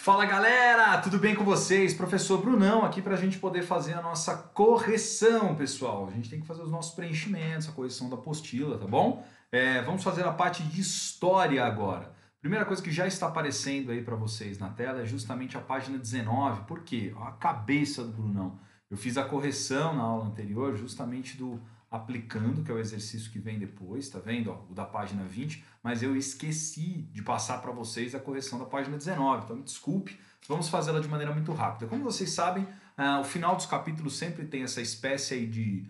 Fala galera, tudo bem com vocês? Professor Brunão aqui para a gente poder fazer a nossa correção, pessoal. A gente tem que fazer os nossos preenchimentos, a correção da apostila, tá bom? Vamos fazer a parte de história agora. Primeira coisa que já está aparecendo aí para vocês na tela é justamente a página 19. Por quê? A cabeça do Brunão. Eu fiz a correção na aula anterior justamente do aplicando, que é o exercício que vem depois, tá vendo? Ó, o da página 20, mas eu esqueci de passar para vocês a correção da página 19, então me desculpe, vamos fazê-la de maneira muito rápida. Como vocês sabem, o final dos capítulos sempre tem essa espécie aí de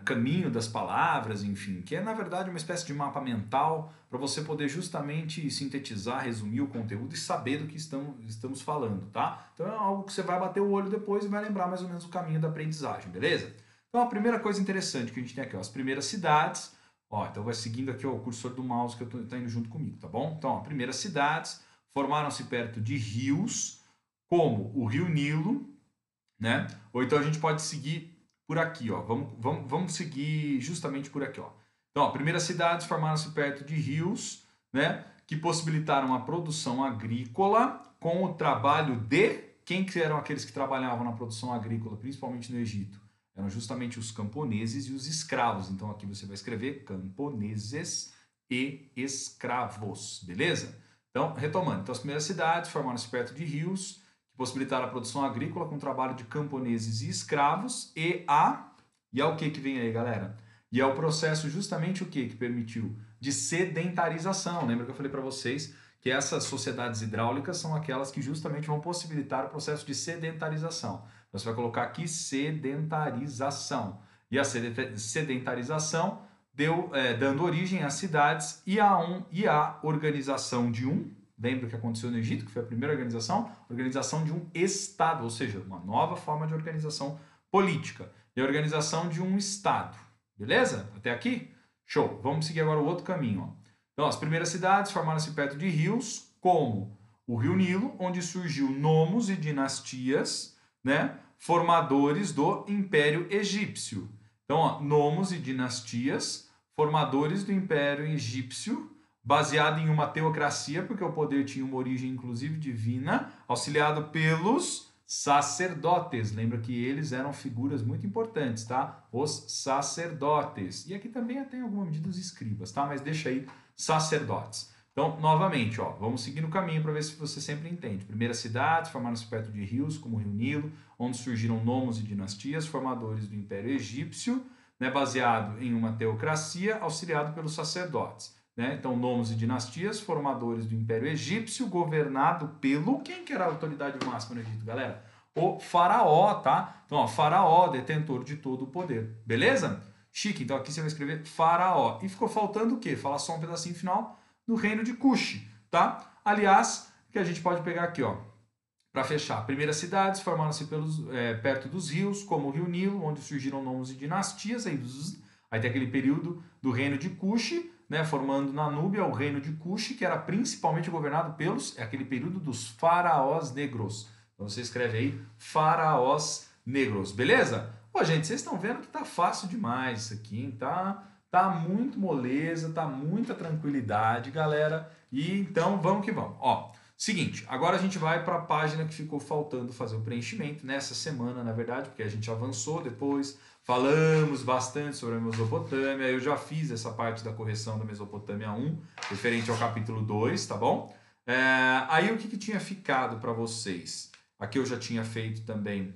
caminho das palavras, enfim, que é na verdade uma espécie de mapa mental para você poder justamente sintetizar, resumir o conteúdo e saber do que estamos falando, tá? Então é algo que você vai bater o olho depois e vai lembrar mais ou menos o caminho da aprendizagem, beleza? Então a primeira coisa interessante que a gente tem aqui, ó, as primeiras cidades, ó, então vai seguindo aqui ó, o cursor do mouse que está indo junto comigo, tá bom? Então, ó, primeiras cidades formaram-se perto de rios, como o Rio Nilo, né? Ou então a gente pode seguir por aqui, ó, vamos seguir justamente por aqui, ó. Então, ó, primeiras cidades formaram-se perto de rios, né? Que possibilitaram a produção agrícola com o trabalho de... Quem que eram aqueles que trabalhavam na produção agrícola, principalmente no Egito? Eram justamente os camponeses e os escravos. Então aqui você vai escrever camponeses e escravos, beleza? Então, retomando. Então as primeiras cidades formaram-se perto de rios, que possibilitaram a produção agrícola com trabalho de camponeses e escravos e é o que vem aí, galera? E é o processo justamente o que permitiu? De sedentarização. Lembra que eu falei para vocês que essas sociedades hidráulicas são aquelas que justamente vão possibilitar o processo de sedentarização. Então, você vai colocar aqui sedentarização. E a sedentarização deu, dando origem às cidades e a organização de lembra o que aconteceu no Egito, que foi a primeira organização de um Estado, ou seja, uma nova forma de organização política. E a organização de um Estado. Beleza? Até aqui? Show! Vamos seguir agora o outro caminho. Ó. Então, as primeiras cidades formaram-se perto de rios, como o Rio Nilo, onde surgiu nomos e dinastias, né, formadores do Império Egípcio. Então, ó, nomos e dinastias, formadores do Império Egípcio, baseado em uma teocracia, porque o poder tinha uma origem inclusive divina, auxiliado pelos sacerdotes. Lembra que eles eram figuras muito importantes, tá? Os sacerdotes. E aqui também tem alguma medida os escribas, tá? Mas deixa aí sacerdotes. Então, novamente, ó, vamos seguir no caminho para ver se você sempre entende. Primeiras cidades formaram-se perto de rios, como o Rio Nilo, onde surgiram nomos e dinastias, formadores do Império Egípcio, né, baseado em uma teocracia, auxiliado pelos sacerdotes. Né? Então, nomos e dinastias, formadores do Império Egípcio, governado pelo... Quem que era a autoridade máxima no Egito, galera? O faraó, tá? Então, ó, faraó, detentor de todo o poder. Beleza? Chique, então aqui você vai escrever faraó. E ficou faltando o quê? Falar só um pedacinho final do reino de Cush, tá? Aliás, que a gente pode pegar aqui, ó, para fechar. Primeiras cidades formaram-se perto dos rios, como o Rio Nilo, onde surgiram nomos e dinastias. Aí tem aquele período do reino de Cush, né, formando na Núbia o reino de Cush, que era principalmente governado pelos... É aquele período dos faraós negros. Então você escreve aí faraós negros, beleza? Pô, gente, vocês estão vendo que tá fácil demais isso aqui, hein? Tá muito moleza, tá muita tranquilidade, galera. E então vamos que vamos. Ó, seguinte, agora a gente vai para a página que ficou faltando fazer o preenchimento nessa semana, na verdade, porque a gente avançou depois, falamos bastante sobre a Mesopotâmia, eu já fiz essa parte da correção da Mesopotâmia 1, referente ao capítulo 2, tá bom? Aí o que tinha ficado para vocês? Aqui eu já tinha feito também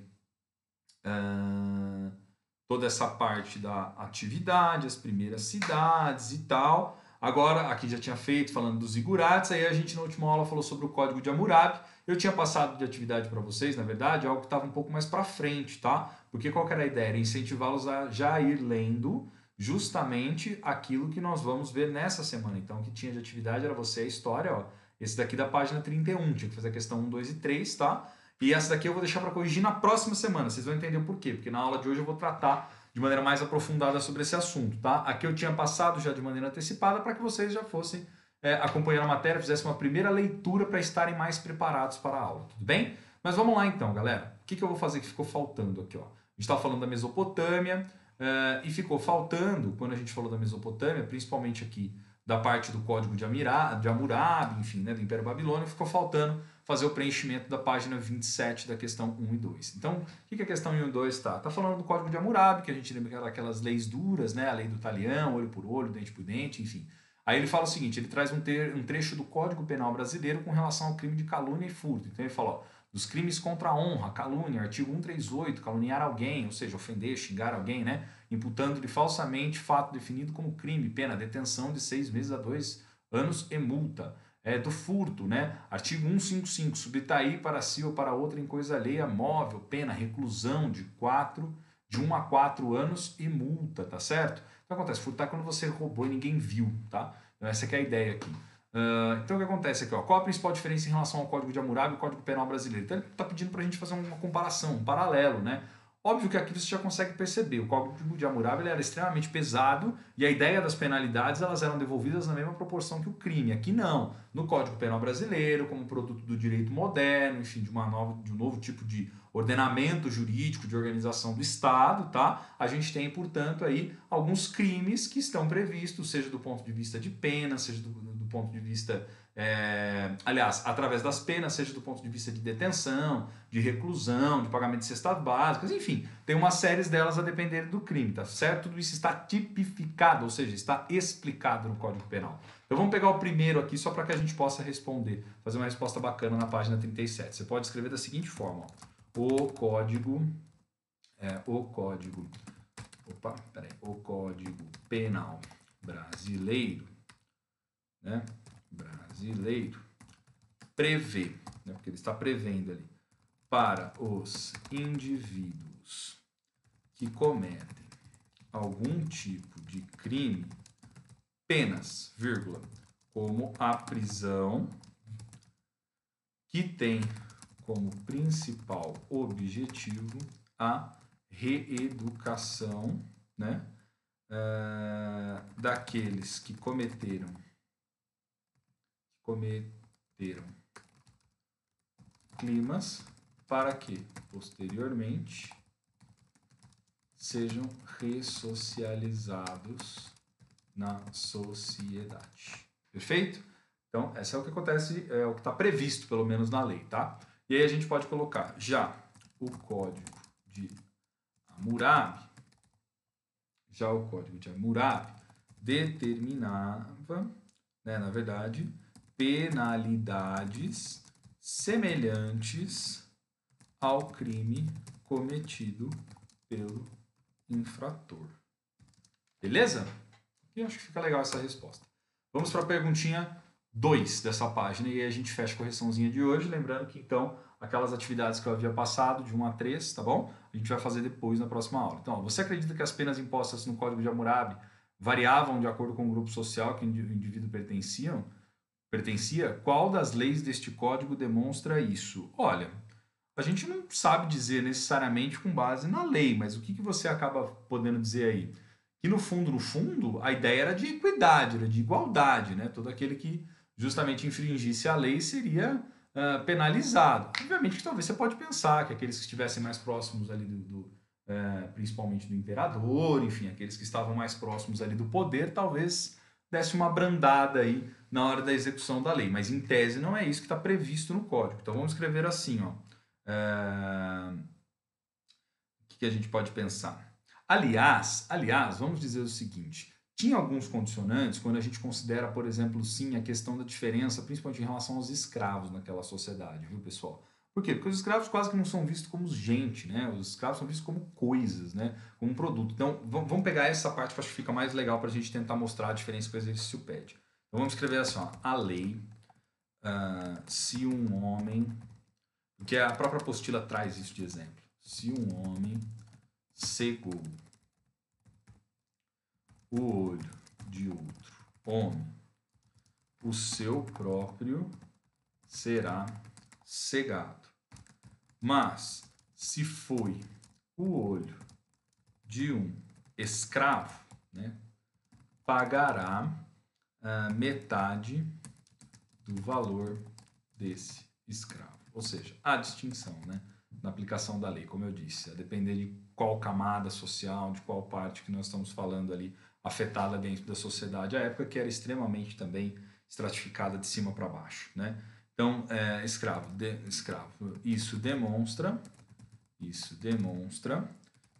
toda essa parte da atividade, as primeiras cidades e tal. Agora, aqui já tinha feito, falando dos zigurates, aí a gente na última aula falou sobre o Código de Hammurabi. Eu tinha passado de atividade para vocês, na verdade, algo que estava um pouco mais para frente, tá? Porque qual que era a ideia? Era incentivá-los a já ir lendo justamente aquilo que nós vamos ver nessa semana. Então, o que tinha de atividade era você a história, ó. Esse daqui da página 31, tinha que fazer a questão 1, 2 e 3, tá? E essa daqui eu vou deixar para corrigir na próxima semana, vocês vão entender o porquê, porque na aula de hoje eu vou tratar de maneira mais aprofundada sobre esse assunto, tá? Aqui eu tinha passado já de maneira antecipada para que vocês já fossem acompanhando a matéria, fizessem uma primeira leitura para estarem mais preparados para a aula, tudo bem? Mas vamos lá então, galera. O que eu vou fazer que ficou faltando aqui, ó? A gente estava falando da Mesopotâmia e ficou faltando, quando a gente falou da Mesopotâmia, principalmente aqui da parte do Código de Hammurabi, enfim, né, do Império Babilônico, ficou faltando fazer o preenchimento da página 27 da questão 1 e 2. Então, o que a questão 1 e 2 está? Está falando do Código de Hammurabi, que a gente lembra aquelas leis duras, né, a lei do talião, olho por olho, dente por dente, enfim. Aí ele fala o seguinte, ele traz um trecho do Código Penal brasileiro com relação ao crime de calúnia e furto. Então ele fala, ó, dos crimes contra a honra, calúnia, artigo 138, caluniar alguém, ou seja, ofender, xingar alguém, né, imputando-lhe falsamente fato definido como crime, pena, detenção de 6 meses a 2 anos e multa. Do furto, né, artigo 155, subtrair para si ou para outra em coisa alheia, móvel, pena, reclusão de 1 a 4 anos e multa, tá certo? Então acontece, furtar quando você roubou e ninguém viu, tá? Então essa que é a ideia aqui. Então o que acontece aqui? Ó, qual a principal diferença em relação ao Código de Hammurabi e o Código Penal brasileiro? Então ele está pedindo para a gente fazer uma comparação, um paralelo, né? Óbvio que aqui você já consegue perceber, o Código de Hammurabi ele era extremamente pesado e a ideia das penalidades elas eram devolvidas na mesma proporção que o crime. Aqui não. No Código Penal brasileiro, como produto do direito moderno, enfim, de um novo tipo de ordenamento jurídico, de organização do Estado, tá? A gente tem, portanto, aí alguns crimes que estão previstos, seja do ponto de vista de pena, seja do ponto de vista... aliás, através das penas, seja do ponto de vista de detenção, de reclusão, de pagamento de cestas básicas, enfim, tem uma série delas a depender do crime, tá certo? Tudo isso está tipificado, ou seja, está explicado no Código Penal. Então vamos pegar o primeiro aqui só para que a gente possa responder, fazer uma resposta bacana na página 37. Você pode escrever da seguinte forma, ó. O Código Penal brasileiro, né? Brasileiro prevê, né? Porque ele está prevendo ali, para os indivíduos que cometem algum tipo de crime, penas, vírgula, como a prisão, que tem como principal objetivo a reeducação, né, daqueles que cometeram crimes para que, posteriormente, sejam ressocializados na sociedade. Perfeito? Então, essa é o que acontece, é o que está previsto, pelo menos, na lei, tá? E aí a gente pode colocar já o Código de Hammurabi, determinava, né, na verdade, penalidades semelhantes ao crime cometido pelo infrator. Beleza? E acho que fica legal essa resposta. Vamos para a perguntinha 2 dessa página e aí a gente fecha a correçãozinha de hoje. Lembrando que, então, aquelas atividades que eu havia passado, de 1 a 3, tá bom? A gente vai fazer depois na próxima aula. Então, você acredita que as penas impostas no Código de Hammurabi variavam de acordo com o grupo social que o indivíduo pertencia? Qual das leis deste código demonstra isso? Olha, a gente não sabe dizer necessariamente com base na lei, mas o que você acaba podendo dizer aí? Que no fundo, a ideia era de equidade, era de igualdade, né? Todo aquele que justamente infringisse a lei seria penalizado. Obviamente que talvez você pode pensar que aqueles que estivessem mais próximos ali principalmente do imperador, enfim, aqueles que estavam mais próximos ali do poder, talvez desse uma brandada aí na hora da execução da lei, mas em tese não é isso que está previsto no código. Então vamos escrever assim, ó. O que a gente pode pensar? Aliás, vamos dizer o seguinte, tinha alguns condicionantes quando a gente considera, por exemplo, sim, a questão da diferença, principalmente em relação aos escravos naquela sociedade, viu, pessoal? Por quê? Porque os escravos quase que não são vistos como gente, né? Os escravos são vistos como coisas, né? Como um produto. Então, vamos pegar essa parte que eu acho que fica mais legal para a gente tentar mostrar a diferença que o exercício pede. Então, vamos escrever assim, ó, a lei, se um homem, porque a própria apostila traz isso de exemplo, se um homem cegou o olho de outro homem, o seu próprio será cegado. Mas, se foi o olho de um escravo, né, pagará metade do valor desse escravo. Ou seja, a distinção, né, na aplicação da lei, como eu disse, a depender de qual camada social, de qual parte que nós estamos falando ali afetada dentro da sociedade à época, que era extremamente também estratificada de cima para baixo, né? Então, escravo. Isso demonstra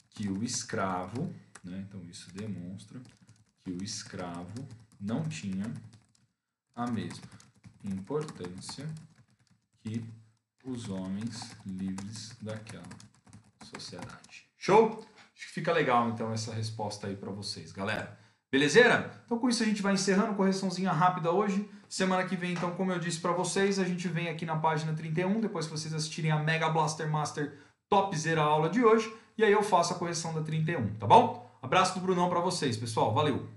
que o escravo, né? Então, isso demonstra que o escravo não tinha a mesma importância que os homens livres daquela sociedade. Show? Acho que fica legal, então, essa resposta aí para vocês, galera. Belezeira? Então, com isso, a gente vai encerrando. Correçãozinha rápida hoje. Semana que vem, então, como eu disse para vocês, a gente vem aqui na página 31, depois que vocês assistirem a Mega Blaster Master Topzera aula de hoje, e aí eu faço a correção da 31, tá bom? Abraço do Brunão para vocês, pessoal. Valeu!